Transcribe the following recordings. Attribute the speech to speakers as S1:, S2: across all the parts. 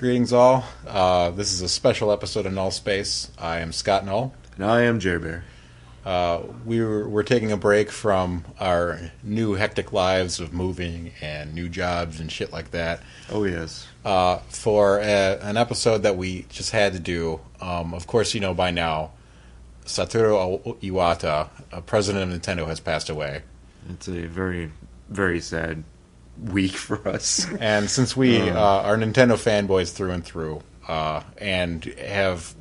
S1: Greetings all. This is a special episode of Nullspace. I am Scott Null.
S2: And I am Jerry Bear.
S1: We're taking a break from our new hectic lives of moving and new jobs and shit like that.
S2: Oh, yes.
S1: For an episode that we just had to do. Of course, you know by now, Satoru Iwata, president of Nintendo, has passed away.
S2: It's a very, very sad week for us.
S1: And since we are Nintendo fanboys through and through, and have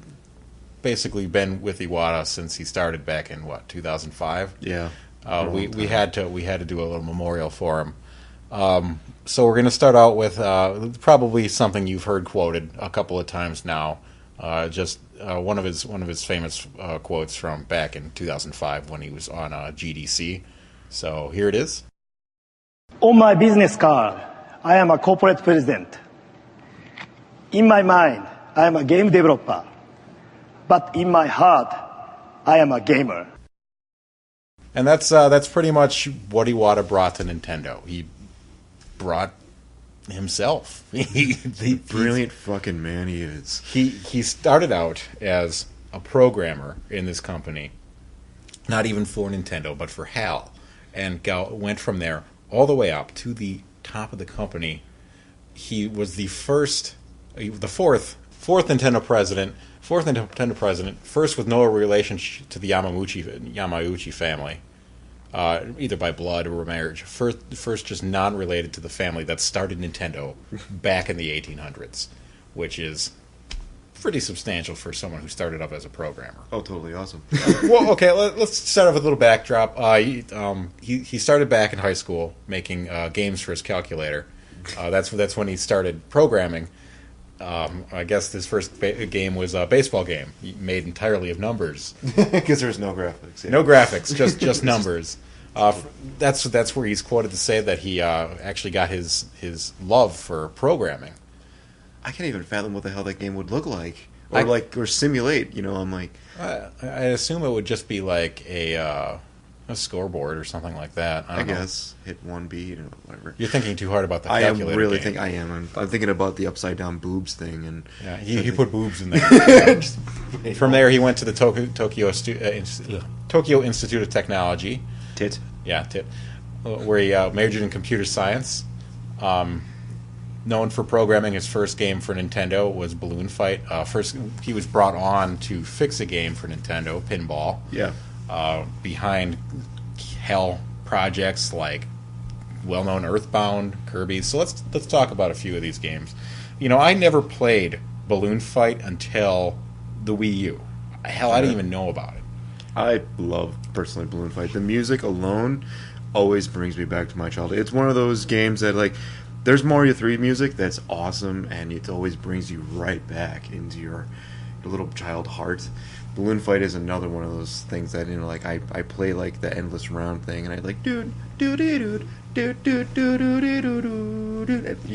S1: basically been with Iwata since he started back in 2005.
S2: Yeah.
S1: We had to do a little memorial for him. So we're going to start out with probably something you've heard quoted a couple of times now. Just one of his famous quotes from back in 2005 when he was on GDC. So here it is.
S3: On my business card, I am a corporate president. In my mind, I am a game developer. But in my heart, I am a gamer.
S1: And that's pretty much what Iwata brought to Nintendo. He brought himself.
S2: Brilliant fucking man he is.
S1: He started out as a programmer in this company, not even for Nintendo, but for HAL, and went from there all the way up to the top of the company. He was the fourth Nintendo president, first with no relation to the Yamauchi family, either by blood or marriage. First just non-related to the family that started Nintendo back in the 1800s, which is pretty substantial for someone who started up as a programmer.
S2: Oh, totally awesome.
S1: Well, okay, let's start off with a little backdrop. He started back in high school making games for his calculator. That's when he started programming. I guess his first game was a baseball game made entirely of numbers.
S2: Because there's no graphics. Yeah.
S1: No graphics, just numbers. That's where he's quoted to say that he actually got his love for programming.
S2: I can't even fathom what the hell that game would look like, or simulate. You know, I'm like,
S1: I assume it would just be like a scoreboard or something like that. I don't know.
S2: Guess hit one beat or whatever.
S1: You're thinking too hard about the calculator.
S2: I am. I'm thinking about the upside down boobs thing, and
S1: yeah, he put boobs in there. From there, he went to the Tokyo Institute of Technology.
S2: Tit.
S1: Yeah, tit. Where he majored in computer science. Known for programming, his first game for Nintendo was Balloon Fight. First, he was brought on to fix a game for Nintendo, Pinball.
S2: Yeah.
S1: Behind HAL projects like well-known Earthbound, Kirby. So let's talk about a few of these games. You know, I never played Balloon Fight until the Wii U. Hell, I didn't even know about it.
S2: I love, personally, Balloon Fight. The music alone always brings me back to my childhood. It's one of those games that, like, there's Mario 3 music that's awesome, and it always brings you right back into your little child heart. Balloon Fight is another one of those things that, you know, like I play like the endless round thing, and I like dude. You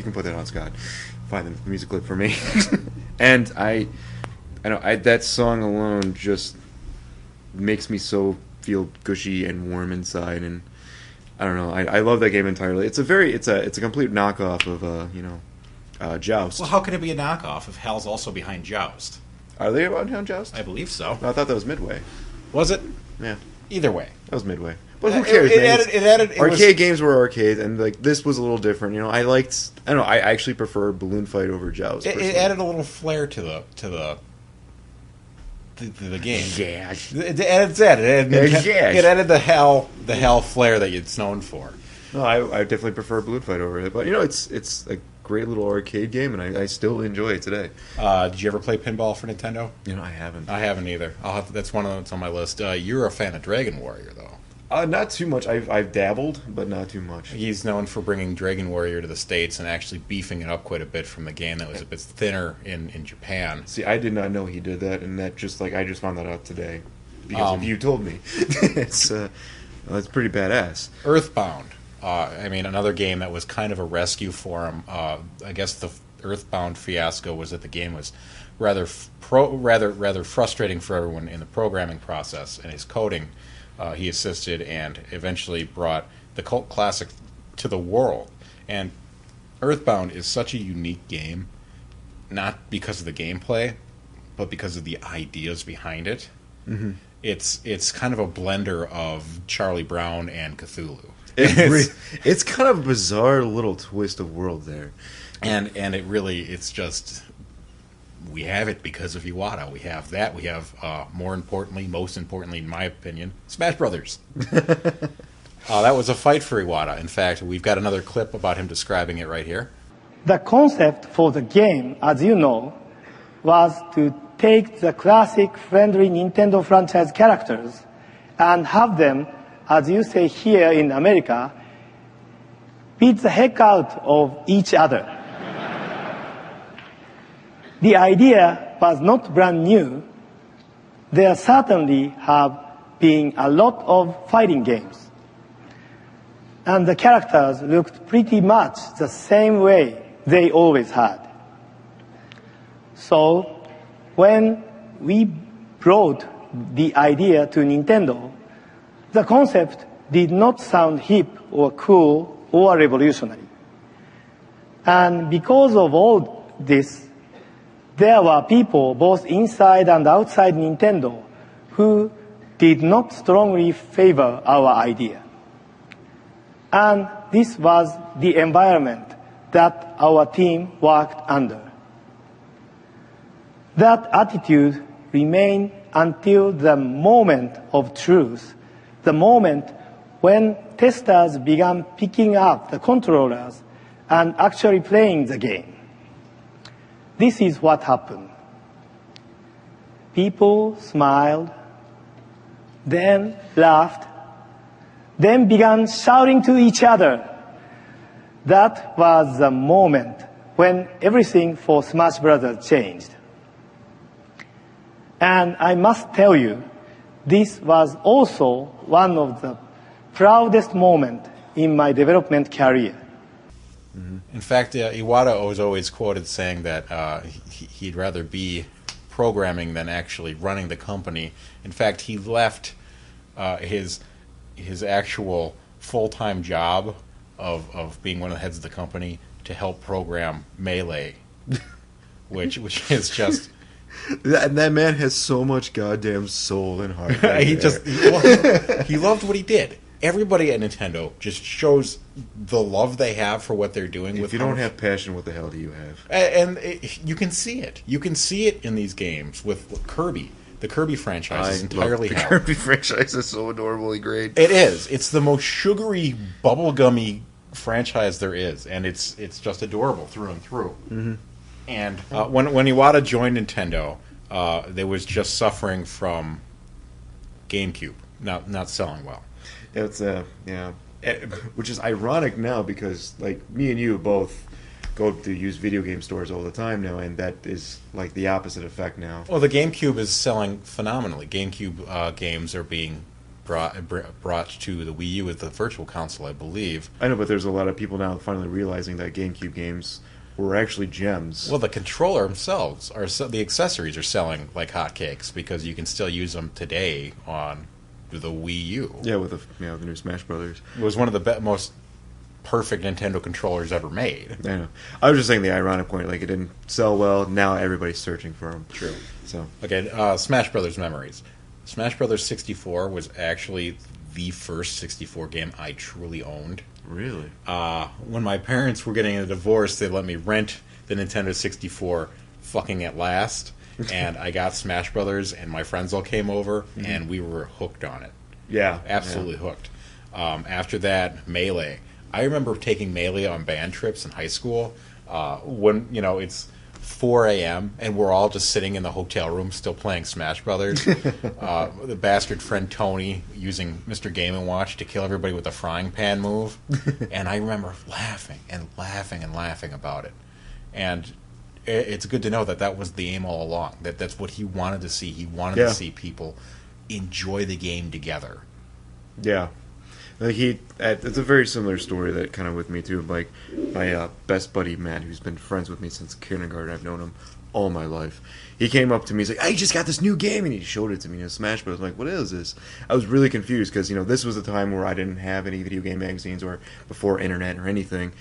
S2: can put that on, Scott. Find the music clip for me. And I know that song alone just makes me so feel gushy and warm inside, and I don't know. I love that game entirely. It's a complete knockoff of Joust.
S1: Well, how could it be a knockoff if HAL's also behind Joust?
S2: Are they about Joust?
S1: I believe so.
S2: I thought that was Midway.
S1: Was it?
S2: Yeah.
S1: Either way.
S2: That was Midway. But who cares, man? Arcade games were arcade, and like this was a little different. You know, I actually prefer Balloon Fight over Joust.
S1: It added a little flair to the game.
S2: Yeah.
S1: It added the HAL flair that it's known for.
S2: No, I definitely prefer Balloon Fight over it. But you know, it's a great little arcade game, and I still enjoy it today.
S1: Did you ever play pinball for Nintendo?
S2: You know, I haven't.
S1: I haven't either. That's one that's on my list. You're a fan of Dragon Warrior, though.
S2: Not too much. I've dabbled, but not too much.
S1: He's known for bringing Dragon Warrior to the States and actually beefing it up quite a bit from the game that was a bit thinner in Japan.
S2: See, I did not know he did that, and that just like I just found that out today because you told me. It's pretty badass.
S1: Earthbound. Another game that was kind of a rescue for him. I guess the Earthbound fiasco was that the game was rather frustrating for everyone in the programming process, and his coding he assisted and eventually brought the cult classic to the world. And Earthbound is such a unique game. not because of the gameplay, but because of the ideas behind it.
S2: Mm-hmm.
S1: It's kind of a blender of Charlie Brown and Cthulhu.
S2: It's kind of a bizarre little twist of world there.
S1: And it's just, we have it because of Iwata. We have that. We have, most importantly, in my opinion, Smash Brothers. That was a fight for Iwata. In fact, we've got another clip about him describing it right here.
S3: The concept for the game, as you know, was to take the classic friendly Nintendo franchise characters and have them, as you say here in America, beat the heck out of each other. The idea was not brand new. There certainly have been a lot of fighting games. And the characters looked pretty much the same way they always had. So, when we brought the idea to Nintendo, the concept did not sound hip or cool or revolutionary. And because of all this, there were people both inside and outside Nintendo who did not strongly favor our idea. And this was the environment that our team worked under. That attitude remained until the moment of truth, the moment when testers began picking up the controllers and actually playing the game. This is what happened. People smiled, then laughed, then began shouting to each other. That was the moment when everything for Smash Brothers changed. And I must tell you, this was also one of the proudest moments in my development career.
S1: Mm-hmm. In fact, Iwata was always quoted saying that he'd rather be programming than actually running the company. In fact, he left his actual full-time job of being one of the heads of the company to help program Melee, which is just...
S2: That man has so much goddamn soul and heart. Right
S1: he loved what he did. Everybody at Nintendo just shows the love they have for what they're doing.
S2: If you don't have passion, what the hell do you have?
S1: And you can see it. You can see it in these games with Kirby. The Kirby franchise is entirely
S2: the Kirby franchise is so adorably great.
S1: It is. It's the most sugary, bubblegummy franchise there is, and it's just adorable through and through.
S2: Mm-hmm.
S1: And when Iwata joined Nintendo, they was just suffering from GameCube not selling well.
S2: It's which is ironic now because like me and you both go to use video game stores all the time now, and that is like the opposite effect now.
S1: Well, the GameCube is selling phenomenally. GameCube games are being brought to the Wii U with the Virtual Console, I believe.
S2: I know, but there's a lot of people now finally realizing that GameCube games were actually gems.
S1: Well, the controller themselves the accessories are selling like hotcakes because you can still use them today on the Wii U.
S2: Yeah, with the new Smash Brothers.
S1: It was one of the most perfect Nintendo controllers ever made.
S2: I know. I was just saying the ironic point, like it didn't sell well. Now everybody's searching for them.
S1: True.
S2: So
S1: okay, Smash Brothers memories. Smash Brothers 64 was actually the first 64 game I truly owned.
S2: Really?
S1: When my parents were getting a divorce, they let me rent the Nintendo 64 fucking at last, and I got Smash Brothers, and my friends all came over, and we were hooked on it.
S2: Yeah.
S1: Absolutely hooked. After that, Melee. I remember taking Melee on band trips in high school when, it's 4 a.m. and we're all just sitting in the hotel room still playing Smash Brothers. The bastard friend Tony using Mr. Game & Watch to kill everybody with a frying pan move. And I remember laughing and laughing and laughing about it. And it's good to know that was the aim all along. That's what he wanted to see. He wanted to see people enjoy the game together.
S2: Yeah. Like it's a very similar story that kind of with me too. Like my best buddy Matt, who's been friends with me since kindergarten. I've known him all my life. He came up to me. He's like, "I just got this new game," and he showed it to me. Smash Bros. I'm like, "What is this?" I was really confused because this was a time where I didn't have any video game magazines or before internet or anything.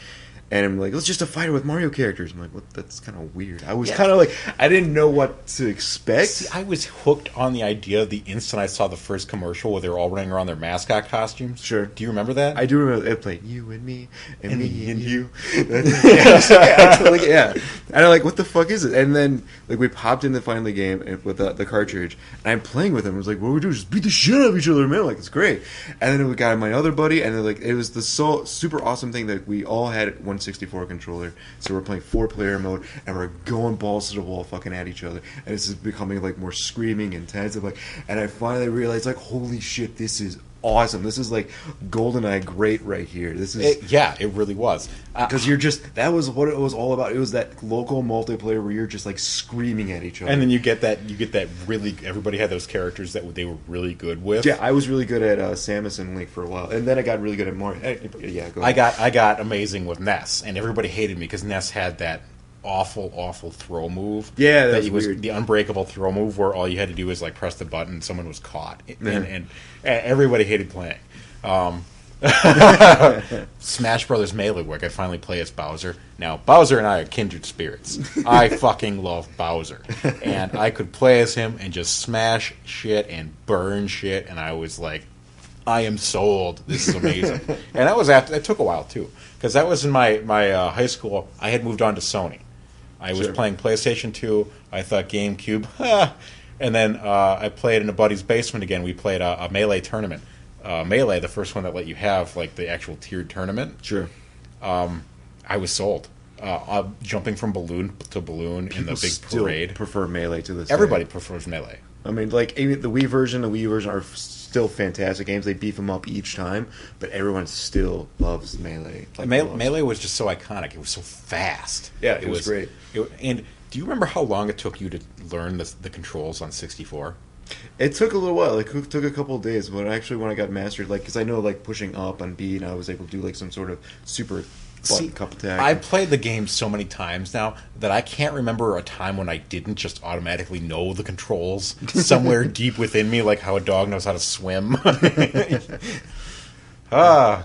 S2: And I'm like, it's just a fighter with Mario characters. I'm like, what? That's kind of weird. I was kind of like, I didn't know what to expect.
S1: See, I was hooked on the idea the instant I saw the first commercial where they were all running around their mascot costumes.
S2: Sure.
S1: Do you remember that?
S2: I do remember it played you and me and me and you. Yeah. And I'm like, what the fuck is it? And then like we popped in the finally game with the cartridge, and I'm playing with him. I was like, what do we do? Just beat the shit out of each other, man. Like, it's great. And then we got my other buddy, and then like it was the super awesome thing that we all had 164 controller, so we're playing 4-player mode, and we're going balls to the wall, fucking at each other, and this is becoming like more screaming, intense, and I finally realized like, holy shit, this is awesome. This is like GoldenEye great right here. This is
S1: it really was,
S2: because that was what it was all about. It was that local multiplayer where you're just like screaming at each other,
S1: and then you get that really, everybody had those characters that they were really good with.
S2: Yeah, I was really good at Samus and Link for a while, and then I got really good at Mario. Yeah, go ahead.
S1: I got amazing with Ness, and everybody hated me because Ness had that awful throw move.
S2: Yeah, that was weird.
S1: The unbreakable throw move where all you had to do was like press the button and someone was caught, and everybody hated playing. Smash Brothers Melee, where I could finally play as Bowser. Now, Bowser and I are kindred spirits. I fucking love Bowser. And I could play as him and just smash shit and burn shit, and I was like, I am sold. This is amazing. And that was it took a while, too. Because that was in my high school. I had moved on to Sony. I was playing PlayStation 2. I thought GameCube, and then I played in a buddy's basement again. We played a Melee tournament. Melee, the first one that let you have like the actual tiered tournament.
S2: Sure.
S1: I was sold. Jumping from balloon to balloon in the big parade.
S2: Prefer Melee to this.
S1: Everybody prefers Melee.
S2: I mean, like even the Wii version are still fantastic games. They beef them up each time, but everyone still loves Melee. Like
S1: Melee was just so iconic. It was so fast.
S2: Yeah, it was great.
S1: And do you remember how long it took you to learn the controls on 64?
S2: It took a little while. It took a couple of days, but actually when I got mastered, like, because I know like pushing up on B, and I was able to do like some sort of super cup attack.
S1: I've played the game so many times now that I can't remember a time when I didn't just automatically know the controls somewhere deep within me, like how a dog knows how to swim.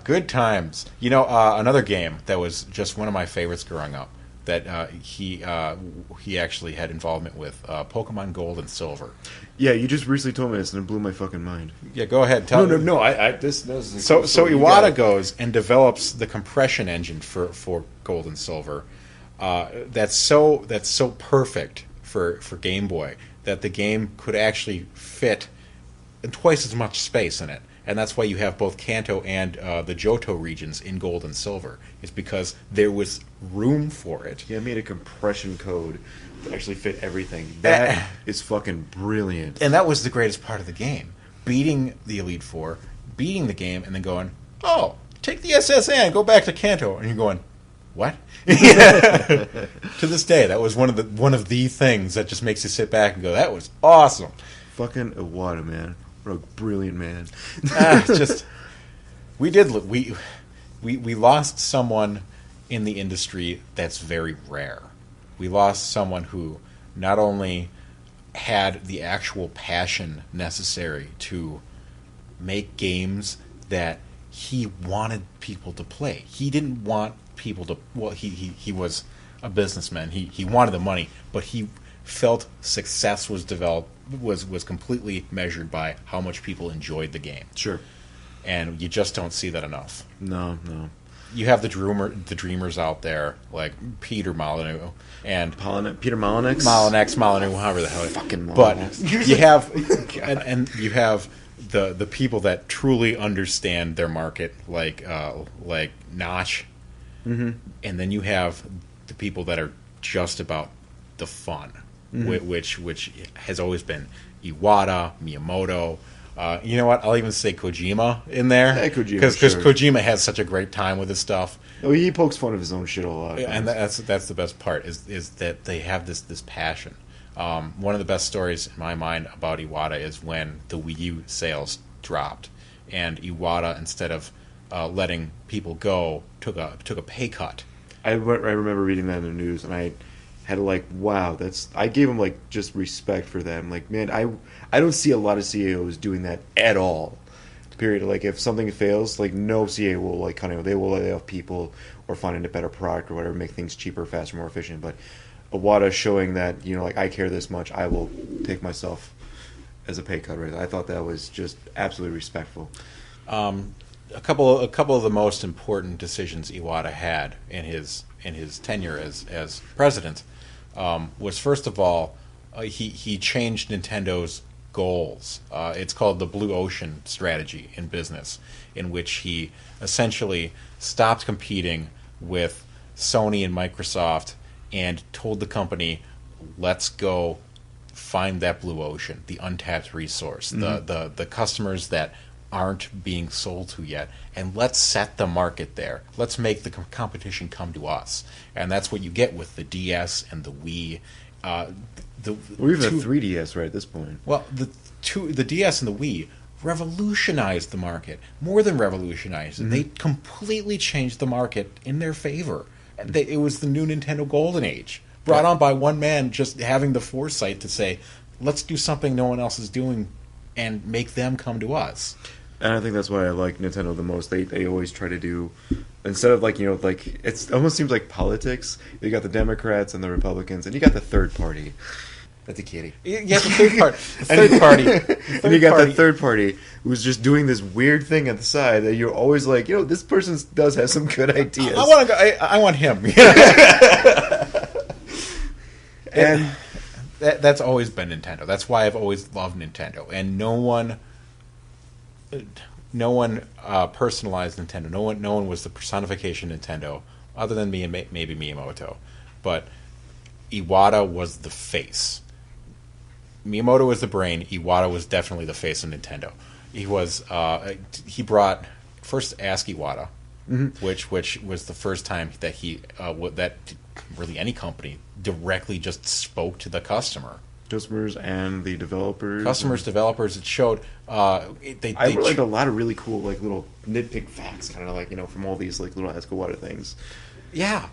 S1: Good times. You know, another game that was just one of my favorites growing up that he actually had involvement with, Pokemon Gold and Silver.
S2: Yeah, you just recently told me this, and it blew my fucking mind.
S1: Yeah, go ahead. Tell me.
S2: No. This is
S1: so Iwata goes and develops the compression engine for Gold and Silver. That's so perfect for Game Boy that the game could actually fit twice as much space in it. And that's why you have both Kanto and the Johto regions in Gold and Silver. It's because there was room for it.
S2: Yeah, I made a compression code to actually fit everything. That is fucking brilliant.
S1: And that was the greatest part of the game. Beating the Elite Four, beating the game, and then going, oh, take the SSN and go back to Kanto. And you're going, what? To this day, that was one of the things that just makes you sit back and go, that was awesome.
S2: Fucking Iwata, man. What a brilliant man.
S1: We lost someone in the industry that's very rare. We lost someone who not only had the actual passion necessary to make games that he wanted people to play. He didn't want people to. Well, he was a businessman. He wanted the money, but he felt success was completely measured by how much people enjoyed the game.
S2: Sure.
S1: And you just don't see that enough.
S2: No.
S1: You have the dreamers out there, like Peter Molyneux and
S2: Peter Molyneux,
S1: however the hell.
S2: Fucking Molyneux.
S1: But you have and you have the people that truly understand their market, like Notch, and then you have the people that are just about the fun, which has always been Iwata, Miyamoto. You know what? I'll even say Kojima in there.
S2: Yeah, Kojima,
S1: because Kojima has such a great time with his stuff.
S2: Oh, he pokes fun of his own shit a lot.
S1: And that's the best part is that they have this passion. One of the best stories in my mind about Iwata is when the Wii U sales dropped, and Iwata, instead of letting people go, took a pay cut.
S2: I remember reading that in the news, and I had to wow, I gave him just respect for that. I'm like, man, I don't see a lot of CEOs doing that at all. Period. Like if something fails, like no CA will like kind of they will lay off people or find a better product or whatever, make things cheaper, faster, more efficient. But Iwata showing that like I care this much, I will take myself as a pay cut. Right? I thought that was just absolutely respectful.
S1: A couple of the most important decisions Iwata had in his tenure as president was, first of all, he changed Nintendo's goals. It's called the Blue Ocean strategy in business, in which he essentially stopped competing with Sony and Microsoft and told the company, let's go find that blue ocean, the untapped resource, the customers that aren't being sold to yet, and let's set the market there. Let's make the competition come to us. And that's what you get with the DS and the Wii.
S2: We're even a 3DS right at this point.
S1: Well, the DS and the Wii revolutionized the market, more than revolutionized. They completely changed the market in their favor. It was the new Nintendo Golden Age, brought on by one man just having the foresight to say, let's do something no one else is doing and make them come to us.
S2: And I think that's why I like Nintendo the most. They always try to do, instead of like it almost seems like politics. You got the Democrats and the Republicans, and you got the third party. That's a kitty.
S1: Yeah, the third party. Third party.
S2: And you got the third party who's just doing this weird thing at the side that you're always like, this person does have some good ideas.
S1: I want to go. I want him. And that's always been Nintendo. That's why I've always loved Nintendo. And no one personalized Nintendo. No one was the personification of Nintendo, other than me and maybe Miyamoto. But Iwata was the face. Miyamoto was the brain. Iwata was definitely the face of Nintendo. He brought first Ask Iwata, which was the first time that that really any company directly just spoke to the customer.
S2: Customers and the developers.
S1: Developers. It showed. I
S2: like a lot of really cool little nitpick facts, kind of from all these little Ask Iwata things.
S1: Yeah.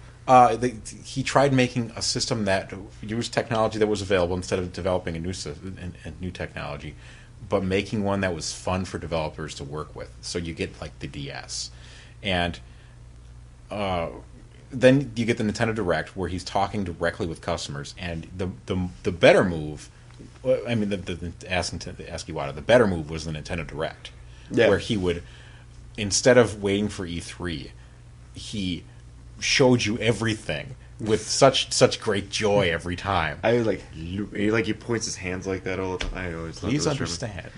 S1: He tried making a system that used technology that was available instead of developing a new technology, but making one that was fun for developers to work with. So you get the DS, and then you get the Nintendo Direct where he's talking directly with customers. And the better move, the Ask Iwata, the better move was the Nintendo Direct, where he would, instead of waiting for E3, he showed you everything with such great joy every time.
S2: I he points his hands like that all the time. I always
S1: please understand.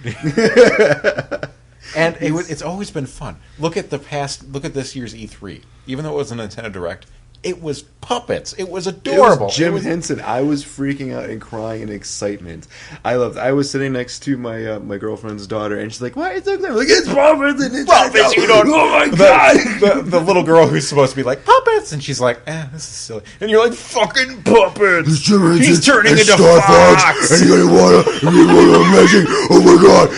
S1: And it's always been fun. Look at this year's E3. Even though it was a Nintendo Direct, it was puppets. It was adorable.
S2: It was Jim Henson. I was freaking out and crying in excitement. I was sitting next to my my girlfriend's daughter, and she's like, "Why is it like it's puppets and it's
S1: puppets? You don't. Oh my god!" The little girl who's supposed to be like puppets, and she's like, "This is silly." And you're like, "Fucking puppets!" He's turning into Fox.
S2: And you want amazing. Oh my god!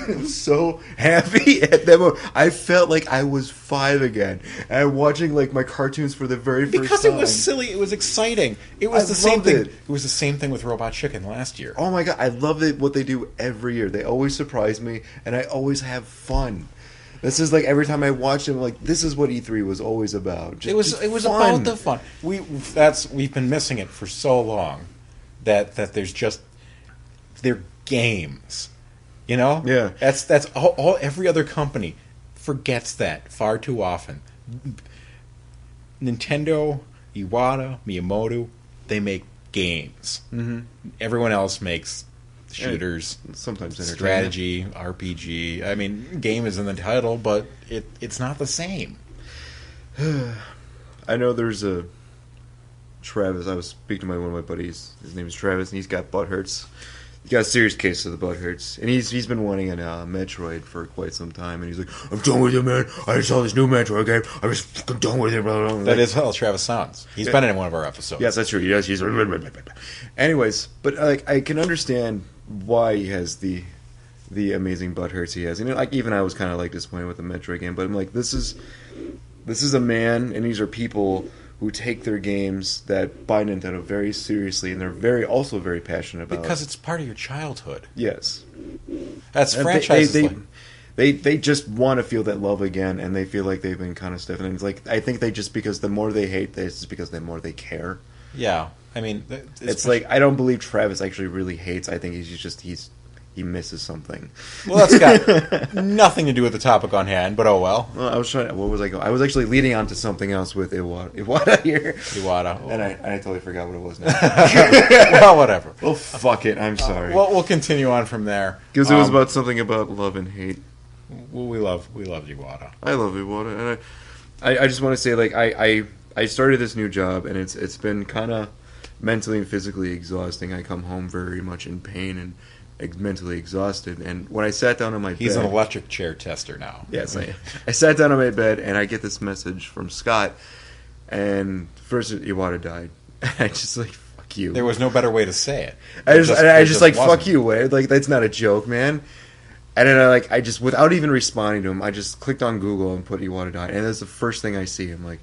S2: I'm so happy at that moment. I felt like I was 5 again, and watching my cartoons for the very first time.
S1: Because it was silly, it was exciting. It was the same thing. It was the same thing with Robot Chicken last year.
S2: Oh my god, I love what they do every year. They always surprise me, and I always have fun. This is every time I watch them, this is what E3 was always about.
S1: It was about the fun. We've been missing it for so long that there's just they're games.
S2: Yeah.
S1: That's all every other company forgets that far too often. Nintendo, Iwata, Miyamoto, they make games. Mm-hmm. Everyone else makes shooters,
S2: sometimes
S1: strategy, RPG. Game is in the title, but it's not the same.
S2: I know there's a Travis. I was speaking to one of my buddies. His name is Travis, and he's got butt hurts. He's got a serious case of the butt hurts, and he's been wanting a Metroid for quite some time, and he's like, "I'm done with it, man. I saw this new Metroid game. I'm just fucking done with it, bro."
S1: That is how Travis sounds. He's been in one of our episodes.
S2: Yes, that's true. Yes, he's. Anyways, but I can understand why he has the amazing butt hurts he has, and even I was kind of disappointed with the Metroid game, but I'm like, this is a man, and these are people who take their games that buy Nintendo very seriously, and they're also very passionate about.
S1: Because it's part of your childhood.
S2: Yes,
S1: that's franchises.
S2: they just want to feel that love again, and they feel like they've been kind of stiff. And it's like I think they just because the more they hate this is because the more they care.
S1: Yeah, I mean,
S2: It's like I don't believe Travis actually really hates. I think he misses something.
S1: well, that's got nothing to do with the topic on hand, but oh well.
S2: Well, I was trying. What was I going? I was actually leading on to something else with Iwata here.
S1: Iwata.
S2: And I totally forgot what it was now.
S1: Well, whatever.
S2: Well, fuck it. I'm sorry.
S1: Well, we'll continue on from there.
S2: Because it was about something about love and hate.
S1: Well, we love Iwata.
S2: I love Iwata, and I just want to say, like, I started this new job, and it's been kind of mentally and physically exhausting. I come home very much in pain and mentally exhausted. And when I sat down on my bed...
S1: He's an electric chair tester now.
S2: Yes, I sat down on my bed, and I get this message from Scott, and first Iwata died. And I just, like, fuck you.
S1: There was no better way to say it.
S2: I just like,
S1: wasn't.
S2: fuck you, Wade. Like, that's not a joke, man. And then I just, without even responding to him, I just clicked on Google and put Iwata died. And that's the first thing I see. I'm like,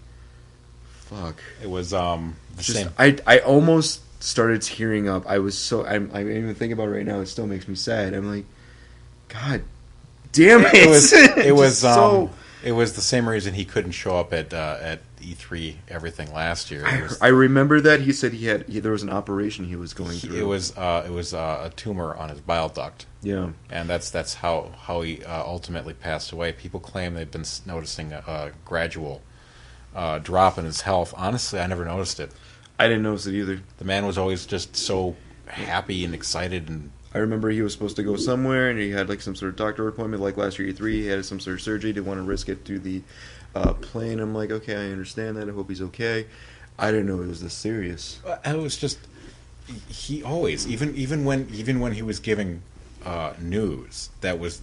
S2: fuck.
S1: It was the same.
S2: I almost started tearing up. I was so... I'm even thinking about it right now. It still makes me sad. I'm like, God damn it.
S1: It was the same reason he couldn't show up at E3 everything last year.
S2: I remember that he said there was an operation he was going through.
S1: It was a tumor on his bile duct.
S2: Yeah,
S1: and that's how he ultimately passed away. People claim they've been noticing a gradual drop in his health. Honestly, I never noticed it.
S2: I didn't notice it either.
S1: The man was always just so happy and excited, and
S2: I remember he was supposed to go somewhere, and he had like some sort of doctor appointment, like last year E3. He had some sort of surgery. Didn't want to risk it to the plane. I'm like, okay, I understand that. I hope he's okay. I didn't know it was this serious.
S1: It was just he always, even when he was giving news that was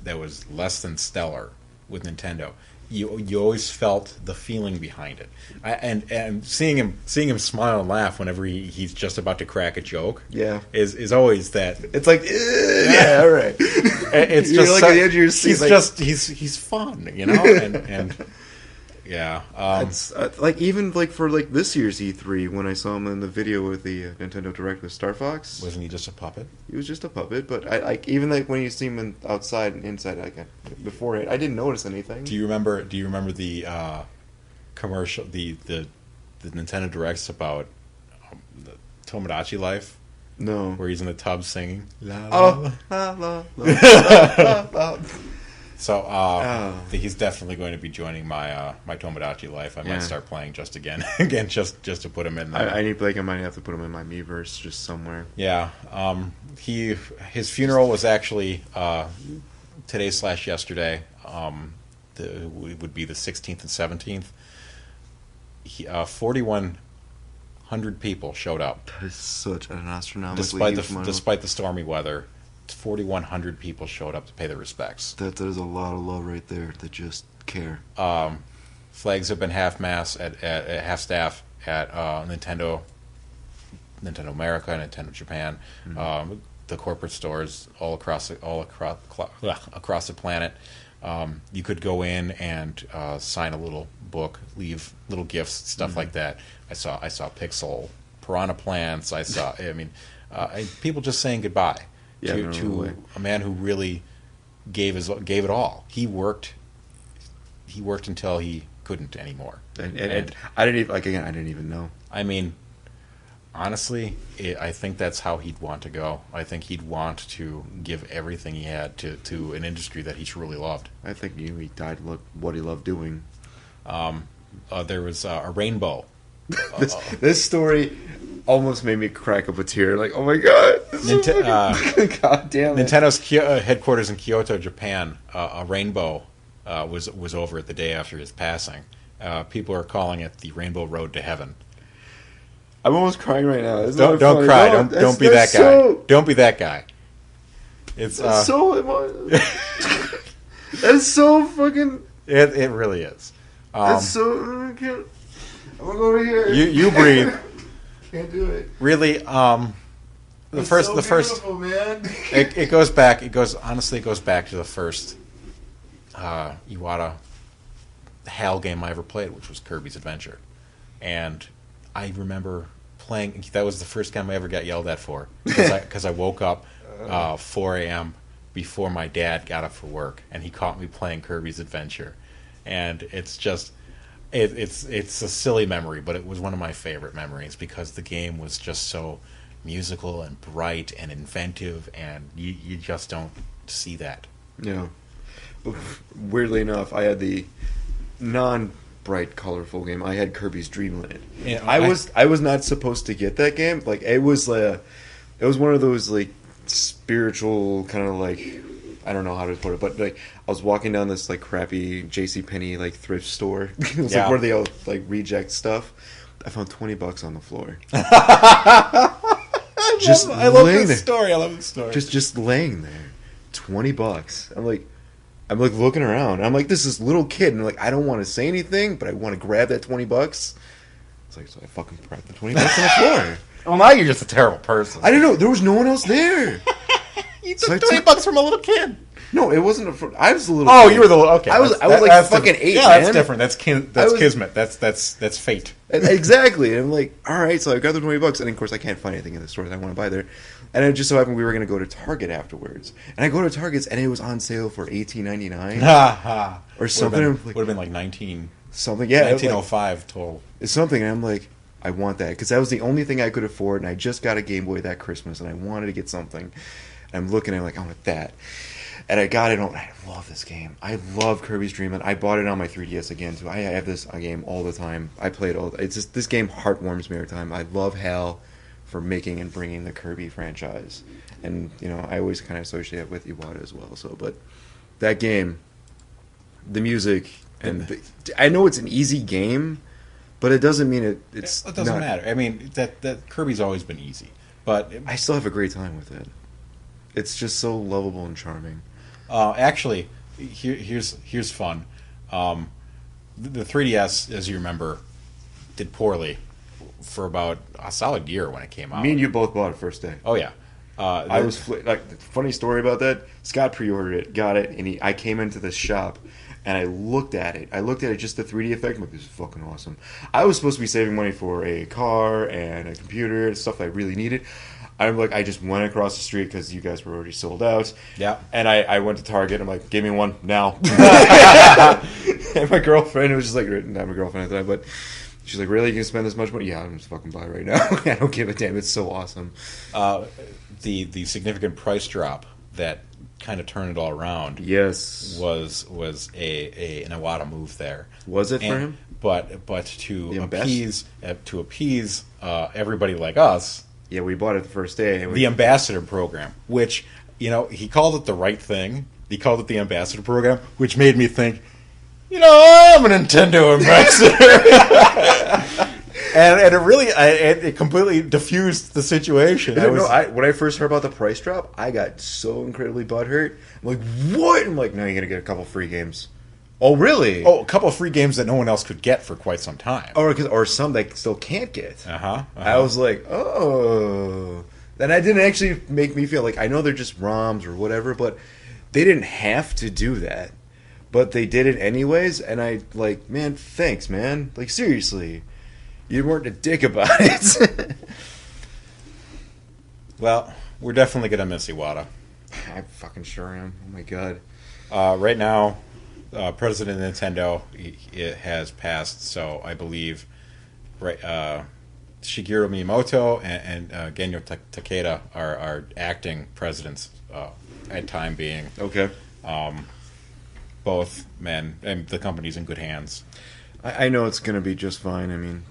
S1: less than stellar with Nintendo. You always felt the feeling behind it, and seeing him smile and laugh whenever he's just about to crack a joke, is always that.
S2: It's like, yeah, all right.
S1: It's
S2: You're
S1: just
S2: like at the edge of your seat.
S1: He's
S2: like,
S1: just he's fun, you know, and yeah.
S2: It's like even like for like this year's E3 when I saw him in the video with the Nintendo Direct with Star Fox.
S1: Wasn't he just a puppet?
S2: He was just a puppet, but I like even like when you see him outside and inside, like before it, I didn't notice anything.
S1: Do you remember the commercial, the Nintendo Directs about the Tomodachi Life?
S2: No.
S1: Where he's in the tub singing. La,
S2: la,
S1: la,
S2: la, la, la.
S1: So he's definitely going to be joining my Tomodachi Life. I might start playing just to put him in there.
S2: I need Blake. I might have to put him in my Miiverse just somewhere.
S1: Yeah. His funeral was actually today/yesterday. It would be the 16th and 17th. 4,100 people showed up.
S2: That is such an astronomically
S1: despite the stormy weather. 4,100 people showed up to pay their respects.
S2: That is a lot of love right there. That just care.
S1: Flags have been half staff at Nintendo America, Nintendo Japan, the corporate stores all across the planet. You could go in and sign a little book, leave little gifts, stuff like that. I saw Pixel, Piranha Plants. People just saying goodbye. To a man who really gave it all. He worked until he couldn't anymore.
S2: And I didn't even know.
S1: I mean, honestly, I think that's how he'd want to go. I think he'd want to give everything he had to an industry that he truly loved.
S2: I think he died what he loved doing.
S1: There was a rainbow.
S2: This story almost made me crack up a tear. Like, oh my god! God damn it!
S1: Nintendo's headquarters in Kyoto, Japan. A rainbow was over it the day after his passing. People are calling it the Rainbow Road to Heaven.
S2: I'm almost crying right now.
S1: Don't cry. Don't be that guy. Don't be that guy. It's
S2: so. That's so fucking.
S1: It really is.
S2: That's so. I'm gonna go over here.
S1: You breathe.
S2: Can't do it.
S1: Really, the first,
S2: man.
S1: it goes back. It goes back to the first Iwata HAL game I ever played, which was Kirby's Adventure, and I remember playing. That was the first game I ever got yelled at for because I woke up 4 a.m. before my dad got up for work, and he caught me playing Kirby's Adventure, and it's just it's a silly memory, but it was one of my favorite memories because the game was just so musical and bright and inventive, and you just don't see that.
S2: Yeah. Weirdly enough, I had the non-bright, colorful game. I had Kirby's Dream Land.
S1: Yeah,
S2: I was not supposed to get that game. Like it was one of those like spiritual kind of like, I don't know how to put it, but like I was walking down this like crappy JCPenney like thrift store. It was like where they all like reject stuff. I found $20 on the floor.
S1: I love this story. I love this story.
S2: Just laying there, $20. I'm like looking around. I'm like, this is little kid, and like I don't want to say anything, but I want to grab that $20. It's like, so I fucking grabbed the $20 on the floor.
S1: Well, now you're just a terrible person.
S2: I don't know. There was no one else there.
S1: You took $20 from a little kid.
S2: No, it wasn't. I was a little.
S1: Oh,
S2: kid.
S1: you were the okay.
S2: I was like fucking 8.
S1: Yeah,
S2: man.
S1: that's different. That's kismet. That's fate.
S2: Exactly. And I'm like, all right. So I got the $20, and of course I can't find anything in the store that I want to buy there. And it just so happened we were going to go to Target afterwards, and I go to Target's, and it was on sale for $18.99 or something.
S1: Would have been like 19
S2: something. Yeah,
S1: 1905 total.
S2: It's something. And I'm like, I want that because that was the only thing I could afford, and I just got a Game Boy that Christmas, and I wanted to get something. And I'm looking at it like, I want that. And I got it on. I love this game. I love Kirby's Dream Land. I bought it on my 3DS again too. I have this game all the time. I play it all. It's just this game heartwarms me every time. I love Hal for making and bringing the Kirby franchise, and you know I always kind of associate it with Iwata as well. So, but that game, the music, and I know it's an easy game, but it doesn't mean it
S1: doesn't matter. I mean that Kirby's always been easy, but
S2: I still have a great time with it. It's just so lovable and charming.
S1: Actually, here's fun. The 3DS, as you remember, did poorly for about a solid year when it came out.
S2: Me and you both bought it first day.
S1: Oh yeah.
S2: I was funny story about that. Scott pre-ordered it, got it, and I came into the shop and I looked at it. I looked at it, just the 3D effect. I'm like, this is fucking awesome. I was supposed to be saving money for a car and a computer and stuff that I really needed. I'm like, I just went across the street because you guys were already sold out.
S1: Yeah.
S2: And I went to Target. I'm like, give me one now. And my girlfriend, it was just like, not my girlfriend at the time, but she's like, really? You can spend this much money? Yeah, I'm just fucking buy it right now. I don't give a damn. It's so awesome.
S1: The significant price drop that kind of turned it all around.
S2: Yes.
S1: Was an Iwata move there.
S2: Was it for him?
S1: But to appease everybody like us.
S2: Yeah, we bought it the first day.
S1: The ambassador program, which, you know, he called it the right thing. He called it the ambassador program, which made me think, you know, I'm a Nintendo ambassador. and it really, it completely diffused the situation.
S2: When I first heard about the price drop, I got so incredibly butthurt. I'm like, what? I'm like, no, you're going to get a couple free games. Oh, really?
S1: Oh, a couple of free games that no one else could get for quite some time.
S2: Or some they still can't get. I was like, oh. Then that didn't actually make me feel like, I know they're just ROMs or whatever, but they didn't have to do that. But they did it anyways, and I, like, man, thanks, man. Like, seriously. You weren't a dick about it.
S1: Well, we're definitely going to miss Iwata.
S2: I fucking sure am. Oh, my God.
S1: Right now, President of Nintendo it has passed, so I believe Shigeru Miyamoto and Genyo Takeda are acting presidents at time being.
S2: Okay.
S1: Both men, and the company's in good hands.
S2: I know it's going to be just fine. I mean,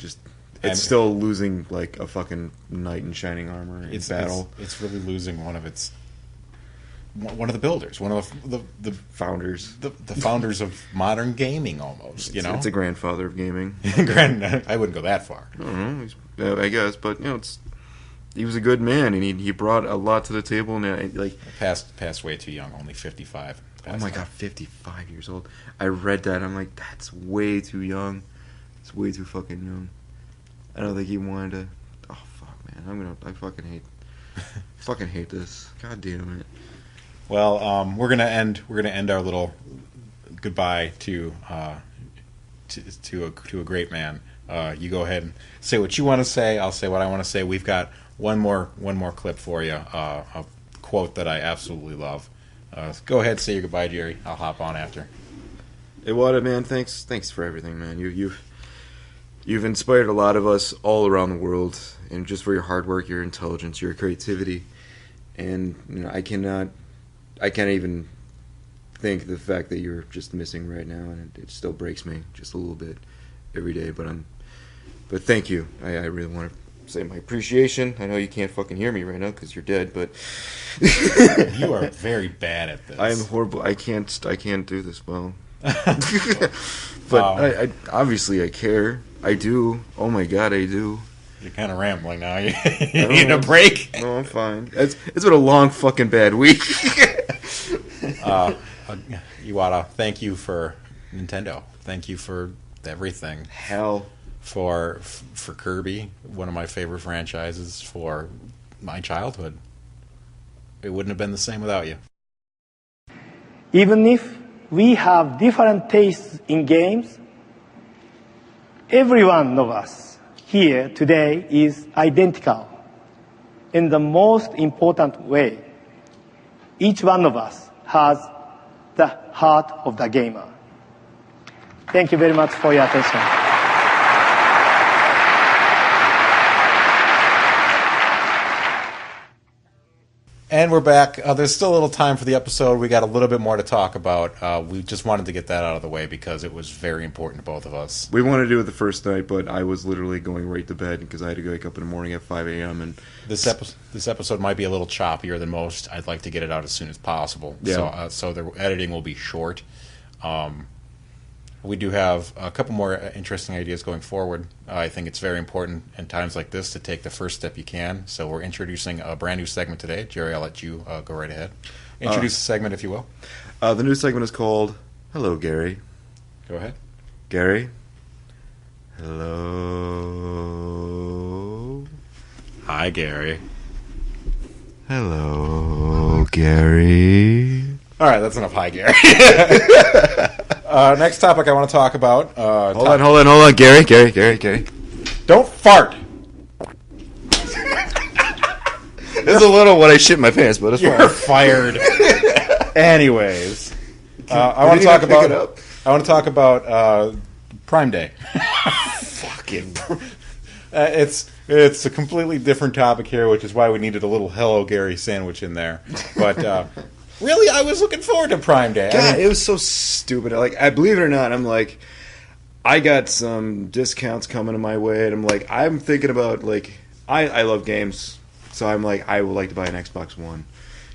S2: it's still losing like a fucking knight in shining armor in battle.
S1: It's really losing one of the builders, one of the
S2: founders,
S1: the founders of modern gaming, almost. You know,
S2: it's a grandfather of gaming.
S1: I wouldn't go that far.
S2: I don't know, I guess, but you know, he was a good man, and he brought a lot to the table. And like
S1: passed way too young, only 55.
S2: Oh my God, 55 years old. I read that. I'm like, that's way too young. It's way too fucking young. I don't think he wanted to. Oh fuck, man. I fucking hate this. God damn it.
S1: Well, we're gonna end our little goodbye to a great man. You go ahead and say what you want to say. I'll say what I want to say. We've got one more clip for you. A quote that I absolutely love Go ahead, say your goodbye, Jerry. I'll hop on after.
S2: Iwata, man, thanks for everything, man. You've inspired a lot of us all around the world, and just for your hard work, your intelligence, your creativity, and I can't even think the fact that you're just missing right now, and it still breaks me just a little bit every day. But thank you. I really want to say my appreciation. I know you can't fucking hear me right now because you're dead, but
S1: You are very bad at this.
S2: I am horrible. I can't do this well. But I obviously I care. I do. Oh my god, I do.
S1: You're kind of rambling now. You need a break?
S2: No, I'm fine. It's been a long fucking bad week.
S1: Iwata, thank you for Nintendo. Thank you for everything.
S2: Hell.
S1: For Kirby, one of my favorite franchises, for my childhood. It wouldn't have been the same without you.
S3: Even if we have different tastes in games, every one of us here today is identical in the most important way. Each one of us has the heart of the gamer. Thank you very much for your attention.
S1: And we're back. There's still a little time for the episode. We got a little bit more to talk about. We just wanted to get that out of the way because it was very important to both of us.
S2: We wanted to do it the first night, but I was literally going right to bed because I had to wake up in the morning at 5 a.m. And
S1: This episode might be a little choppier than most. I'd like to get it out as soon as possible.
S2: Yeah.
S1: So the editing will be short. We do have a couple more interesting ideas going forward. I think it's very important in times like this to take the first step you can. So we're introducing a brand new segment today. Jerry, I'll let you go right ahead. Introduce the segment, if you will.
S2: The new segment is called Hello, Gary.
S1: Go ahead.
S2: Gary? Hello?
S1: Hi, Gary.
S2: Hello, Gary.
S1: All right, that's enough. Hi, Gary. Next topic I want to talk about.
S2: Hold on. Gary.
S1: Don't fart.
S2: This is a little when I shit my pants, but it's
S1: You're
S2: fine.
S1: fired. Anyways, I want to talk about Prime Day.
S2: Fucking.
S1: It's a completely different topic here, which is why we needed a little Hello Gary sandwich in there. But really, I was looking forward to Prime Day.
S2: God, it was so stupid. I believe it or not, I'm like, I got some discounts coming my way, and I'm thinking about I love games, so I'm like, I would like to buy an Xbox One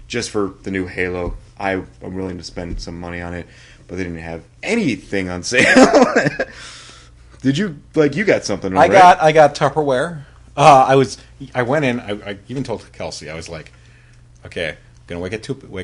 S2: just for the new Halo. I'm willing to spend some money on it, but they didn't have anything on sale. Did you you got something?
S1: I got Tupperware. I went in. I even told Kelsey. I was like, okay, gonna wake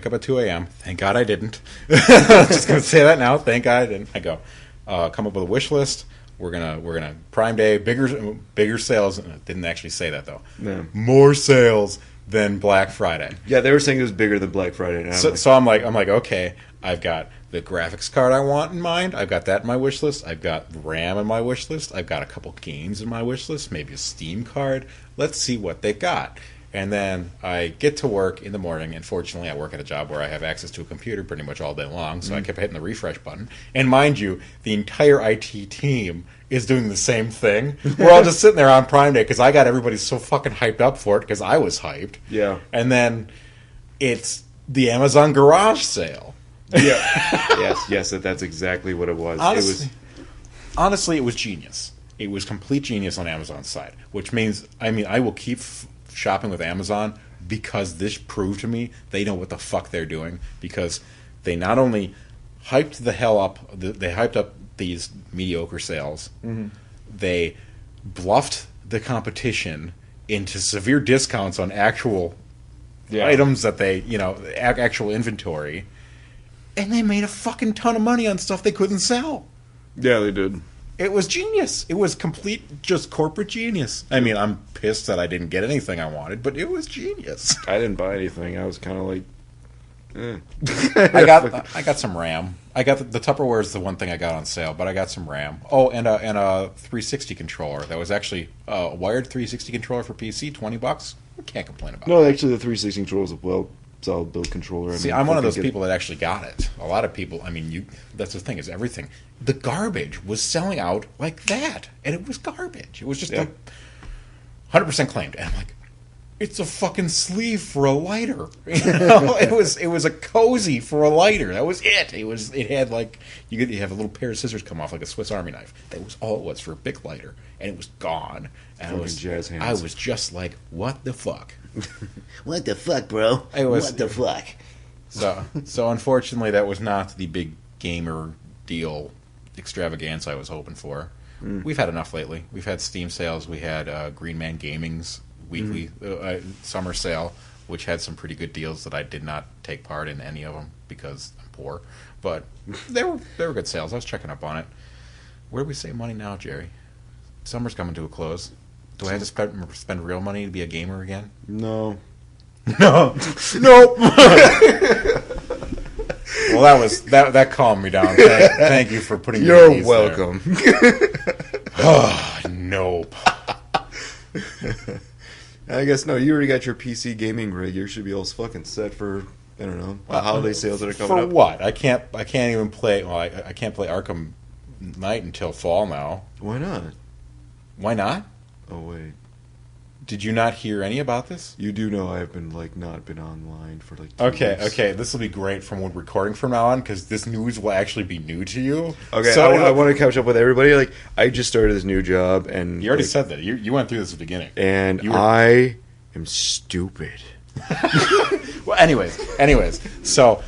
S1: up at 2 a.m. Thank God I didn't. Just gonna say that now. Thank God I didn't. I go, come up with a wish list. We're gonna Prime Day, bigger sales. Didn't actually say that though.
S2: No.
S1: More sales than Black Friday.
S2: Yeah, they were saying it was bigger than Black Friday. And
S1: So I'm like, okay, I've got the graphics card I want in mind. I've got that in my wish list. I've got RAM in my wish list. I've got a couple games in my wish list. Maybe a Steam card. Let's see what they got. And then I get to work in the morning, and fortunately I work at a job where I have access to a computer pretty much all day long, so I kept hitting the refresh button. And mind you, the entire IT team is doing the same thing. We're all just sitting there on Prime Day because I got everybody so fucking hyped up for it because I was hyped.
S2: Yeah.
S1: And then it's the Amazon Garage sale.
S2: Yeah. yes, that's exactly what it was.
S1: Honestly, it was genius. It was complete genius on Amazon's side, which means, I will keep shopping with Amazon because this proved to me they know what the fuck they're doing, because they not only hyped the hell up, they hyped up these mediocre sales, they bluffed the competition into severe discounts on actual items that they, actual inventory, and they made a fucking ton of money on stuff they couldn't sell.
S2: Yeah, they did.
S1: It was genius. It was complete, just corporate genius. I'm pissed that I didn't get anything I wanted, but it was genius.
S2: I didn't buy anything. I was kind of like,
S1: I got some RAM. I got the Tupperware is the one thing I got on sale, but I got some RAM. Oh, and a 360 controller. That was actually a wired 360 controller for PC, $20. I can't complain about it.
S2: No, actually, the 360 controls solid build controller.
S1: See, I'm one of those people that actually got it. A lot of people, I mean, that's the thing, is everything. The garbage was selling out like that, and it was garbage. It was just like 100% claimed. And I'm like, it's a fucking sleeve for a lighter. You know, it was a cozy for a lighter. That was it. It had like you have a little pair of scissors come off like a Swiss Army knife. That was all it was for a big lighter, and it was gone. And
S2: jazz hands.
S1: I was just like, what the fuck?
S2: What the fuck, bro?
S1: What
S2: the fuck?
S1: So unfortunately, that was not the big gamer deal extravaganza I was hoping for. We've had enough lately. We've had Steam sales. We had Green Man Gaming's weekly summer sale, which had some pretty good deals that I did not take part in any of them because I'm poor. But they were good sales. I was checking up on it. Where do we save money now, Jerry? Summer's coming to a close. Do I have to spend real money to be a gamer again?
S2: No.
S1: No. Nope. Well, that calmed me down. Thank you for putting.
S2: You're welcome.
S1: Oh, nope.
S2: I guess no. You already got your PC gaming rig. You should be all fucking set for I don't know holiday sales that are coming up.
S1: For what? I can't even play. Well, I can't play Arkham Knight until fall now.
S2: Why not?
S1: Why not?
S2: Oh wait.
S1: Did you not hear any about this?
S2: You do know I have been not been online for 2 weeks.
S1: Okay. This will be great from when recording from now on because this news will actually be new to you.
S2: Okay,
S1: so
S2: I want to catch up with everybody. Like I just started this new job, and
S1: you already said that. You went through this at the beginning,
S2: and I am stupid.
S1: Well, anyways, so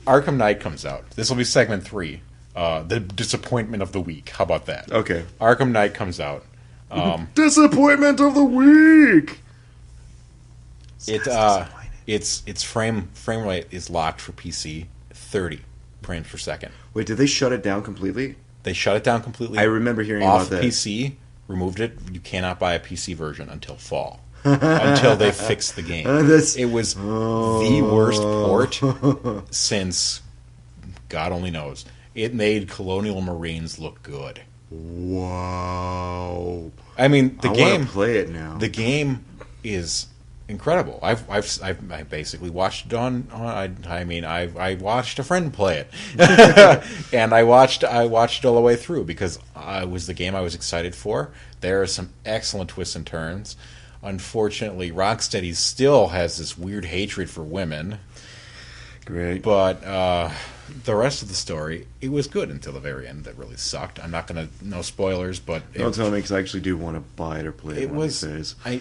S1: Arkham Knight comes out. This will be segment 3. The disappointment of the week. How about that?
S2: Okay.
S1: Arkham Knight comes out.
S2: Disappointment of the week.
S1: Its frame rate is locked for PC 30 frames per second.
S2: Wait, did they shut it down completely?
S1: They shut it down completely.
S2: I remember hearing about that.
S1: Off PC, removed it. You cannot buy a PC version until fall. Until they fix the game. It was the worst port since God only knows. It made Colonial Marines look good.
S2: Wow!
S1: I mean,
S2: I want to play it now.
S1: The game is incredible. I basically watched it on. I watched a friend play it, and I watched it all the way through because it was the game I was excited for. There are some excellent twists and turns. Unfortunately, Rocksteady still has this weird hatred for women.
S2: Great,
S1: but the rest of the story, it was good until the very end. That really sucked. I'm not going to, no spoilers, but
S2: don't tell me because I actually do want to buy it or play it.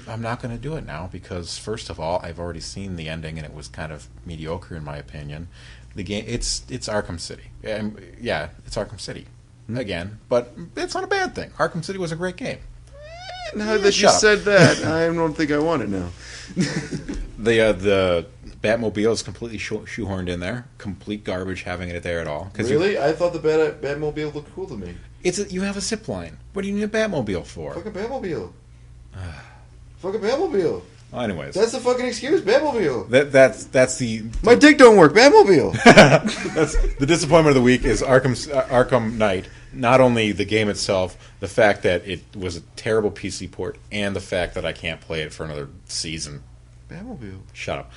S1: I'm not going to do it now because first of all, I've already seen the ending and it was kind of mediocre in my opinion. The game, it's Arkham City. Yeah, it's Arkham City again, but it's not a bad thing. Arkham City was a great game.
S2: Now that you said that, I don't think I want it now.
S1: The Batmobile is completely shoehorned in there. Complete garbage having it there at all.
S2: Really? I thought the Batmobile looked cool to me.
S1: You have a zip line. What do you need a Batmobile for?
S2: Fucking Batmobile. Fucking Batmobile.
S1: Well, anyways,
S2: that's the fucking excuse. Batmobile.
S1: That's the
S2: my dick don't work. Batmobile.
S1: That's the disappointment of the week is Arkham Knight. Not only the game itself, the fact that it was a terrible PC port, and the fact that I can't play it for another season.
S2: Batmobile.
S1: Shut up.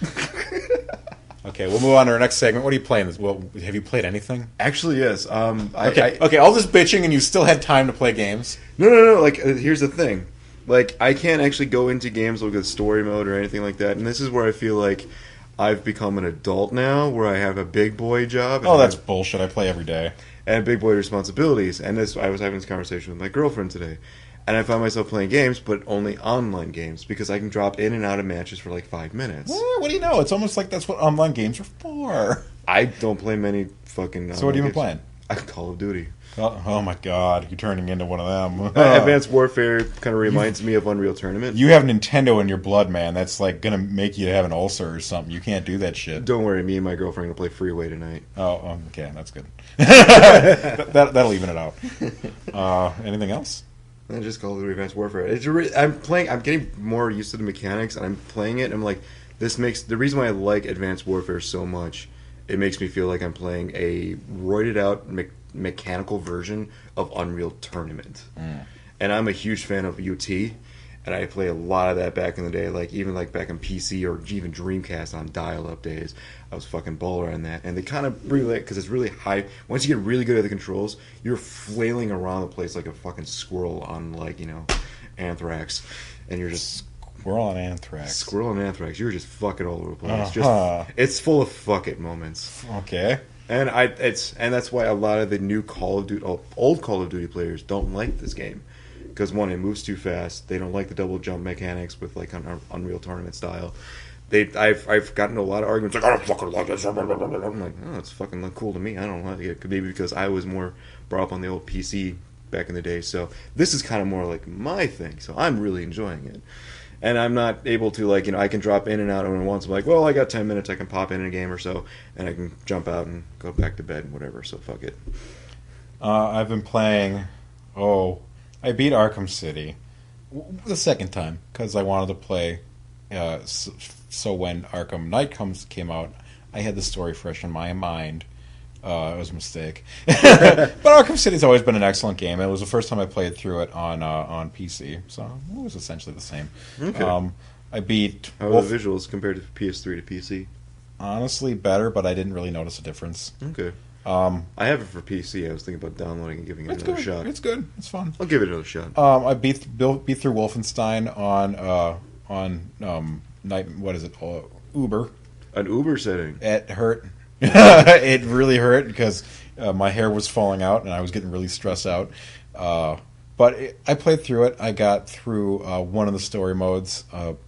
S1: Okay, we'll move on to our next segment. What are you playing? Well, have you played anything?
S2: Actually, yes.
S1: Okay. All this bitching, and you still had time to play games.
S2: No. Like, here's the thing. Like, I can't actually go into games with a story mode or anything like that. And this is where I feel like I've become an adult now, where I have a big boy job.
S1: Oh, that's bullshit. I play every day.
S2: And big boy responsibilities. And I was having this conversation with my girlfriend today. And I found myself playing games, but only online games, because I can drop in and out of matches for like 5 minutes.
S1: Well, what do you know? It's almost like that's what online games are for.
S2: I don't play many fucking...
S1: So what have you been playing?
S2: Call of Duty.
S1: Oh my god, you're turning into one of them.
S2: Advanced Warfare kind of reminds me of Unreal Tournament.
S1: You have Nintendo in your blood, man. That's like going to make you have an ulcer or something. You can't do that shit.
S2: Don't worry, me and my girlfriend are going to play Freeway tonight.
S1: Oh, okay, that's good. That'll even it out. Anything else?
S2: And just Call of Duty Advanced Warfare. I'm getting more used to the mechanics, and I'm playing it, and I'm like, the reason why I like Advanced Warfare so much, it makes me feel like I'm playing a roided out mechanical version of Unreal Tournament. And I'm a huge fan of UT, And I play a lot of that back in the day, like even like back on PC or even Dreamcast on dial-up days. I was fucking baller on that, and they kind of really because it's really high. Once you get really good at the controls, you're flailing around the place like a fucking squirrel on like Anthrax, and you're just
S1: Squirrel and Anthrax.
S2: Squirrel and Anthrax. You're just fucking all over the place. Just it's full of fuck it moments.
S1: Okay.
S2: And that's why a lot of the new old Call of Duty players don't like this game. Because one, it moves too fast. They don't like the double jump mechanics with like an Unreal Tournament style. I've gotten a lot of arguments like I don't fucking like this. I'm like, oh, it's fucking cool to me. I don't like it. Maybe because I was more brought up on the old PC back in the day. So this is kind of more like my thing. So I'm really enjoying it. And I'm not able to I can drop in and out every once. I'm like, well, I got 10 minutes. I can pop in a game or so, and I can jump out and go back to bed and whatever. So fuck it.
S1: I've been playing. I beat Arkham City the second time because I wanted to play. So when Arkham Knight came out, I had the story fresh in my mind. It was a mistake, but Arkham City's always been an excellent game. It was the first time I played through it on PC, so it was essentially the same.
S2: Okay.
S1: I beat.
S2: How are the visuals compared to PS3 to PC?
S1: Honestly, better, but I didn't really notice a difference.
S2: Okay. I have it for PC. I was thinking about downloading and giving it another shot.
S1: It's good. It's fun.
S2: I'll give it another shot.
S1: I beat through Wolfenstein on night. What is it? Uber.
S2: An Uber setting.
S1: It hurt. It really hurt because my hair was falling out and I was getting really stressed out. But I played through it. I got through one of the story modes.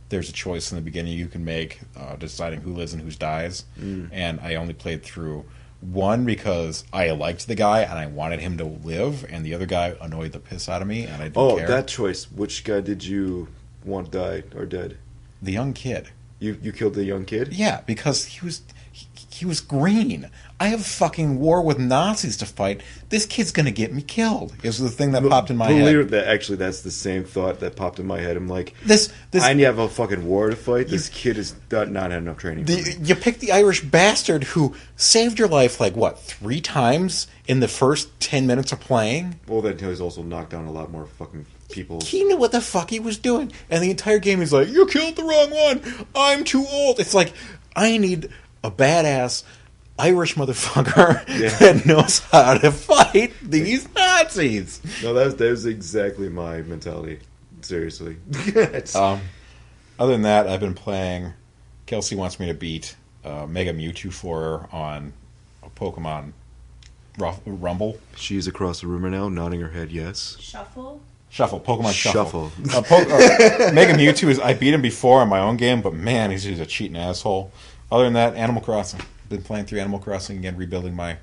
S1: There's a choice in the beginning you can make deciding who lives and who dies. And I only played through one because I liked the guy and I wanted him to live, and the other guy annoyed the piss out of me, and I didn't care.
S2: That choice. Which guy did you want died or dead?
S1: The young kid.
S2: You killed the young kid?
S1: Yeah, because he was green. I have a fucking war with Nazis to fight. This kid's gonna get me killed. Is the thing that popped in my head.
S2: Actually, that's the same thought that popped in my head. I'm like,
S1: this
S2: I have a fucking war to fight. This kid has not had enough training.
S1: You picked the Irish bastard who saved your life 3 times in the first 10 minutes of playing.
S2: Well, then he's also knocked down a lot more fucking people.
S1: He knew what the fuck he was doing, and the entire game he's like, "You killed the wrong one. I'm too old." It's like I need a badass Irish motherfucker that knows how to fight these Nazis.
S2: No, that was exactly my mentality. Seriously.
S1: Other than that, I've been playing. Kelsey wants me to beat Mega Mewtwo for her on Pokemon Rumble.
S2: She's across the room right now, nodding her head yes.
S1: Shuffle, Pokemon Shuffle.
S2: Shuffle.
S1: Mega Mewtwo I beat him before in my own game, but man, he's a cheating asshole. Other than that, Animal Crossing. Been playing through Animal Crossing again, rebuilding my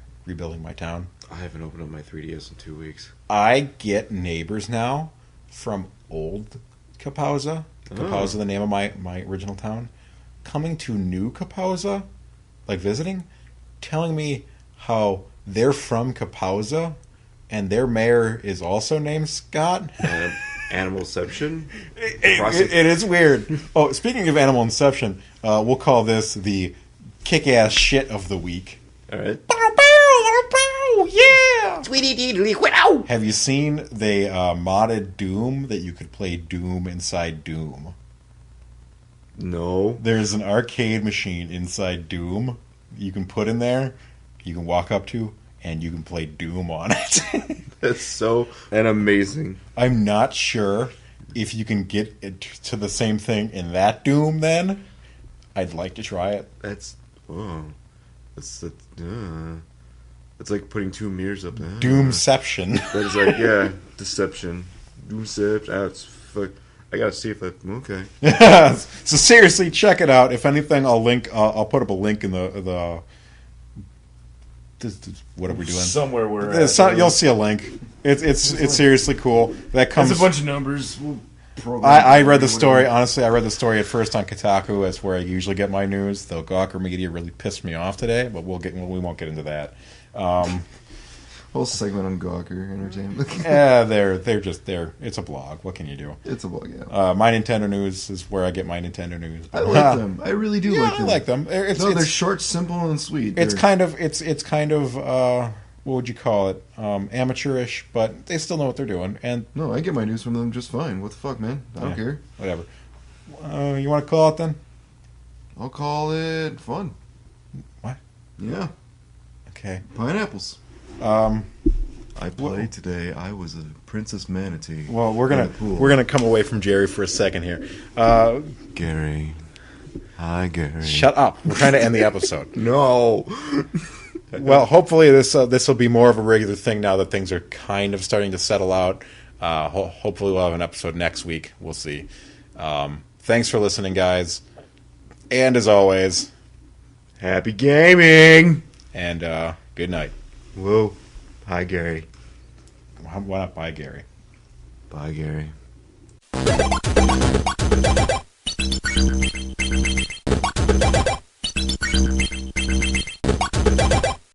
S1: town.
S2: I haven't opened up my 3DS in 2 weeks.
S1: I get neighbors now from old Kapauza. Kapauza, the name of my original town. Coming to new Kapauza, visiting, telling me how they're from Kapauza, and their mayor is also named Scott.
S2: Animalception?
S1: It is weird. Oh, speaking of Animal Inception, we'll call this the kick-ass shit of the week.
S2: All right.
S1: Yeah! Have you seen the modded Doom that you could play Doom inside Doom?
S2: No.
S1: There's an arcade machine inside Doom you can put in there, you can walk up to, and you can play Doom on it.
S2: That's so amazing.
S1: I'm not sure if you can get it to the same thing in that Doom then. I'd like to try it.
S2: It's like putting two mirrors up there.
S1: Doomception.
S2: That is like, deception. Doomception. Fuck. I gotta see if that. Okay.
S1: So seriously, check it out. If anything, I'll put up a link in the what are we doing?
S2: Somewhere where
S1: you'll see a link. It's seriously cool. That comes.
S2: There's a bunch of numbers.
S1: I read the story. Honestly, I read the story at first on Kotaku. That's where I usually get my news. Though Gawker Media really pissed me off today, but we won't get into that.
S4: Whole segment on Gawker Entertainment.
S1: Yeah, they're it's a blog. What can you do?
S4: It's a blog, yeah.
S1: My Nintendo News is where I get my Nintendo news.
S4: I like them. I really do like them.
S1: I like them.
S4: They're short, simple, and sweet.
S1: It's kind of what would you call it? Amateurish, but they still know what they're doing. And
S4: No, I get my news from them just fine. What the fuck, man? I don't care.
S1: whatever. You want to call it then?
S4: I'll call it fun.
S1: What?
S4: Yeah.
S1: Okay.
S4: Pineapples. I played today. I was a princess manatee.
S1: Well, we're
S4: in
S1: gonna
S4: the pool.
S1: we're gonna come away from Jerry for a second here.
S2: Gary. Hi, Gary.
S1: Shut up. We're trying to end the episode.
S2: No.
S1: Well, hopefully this will be more of a regular thing now that things are kind of starting to settle out. Hopefully we'll have an episode next week. We'll see. Thanks for listening, guys. And as always,
S2: Happy gaming.
S1: and good night.
S2: Whoa. Hi, Gary.
S1: Why not bye, Gary?
S2: Bye, Gary.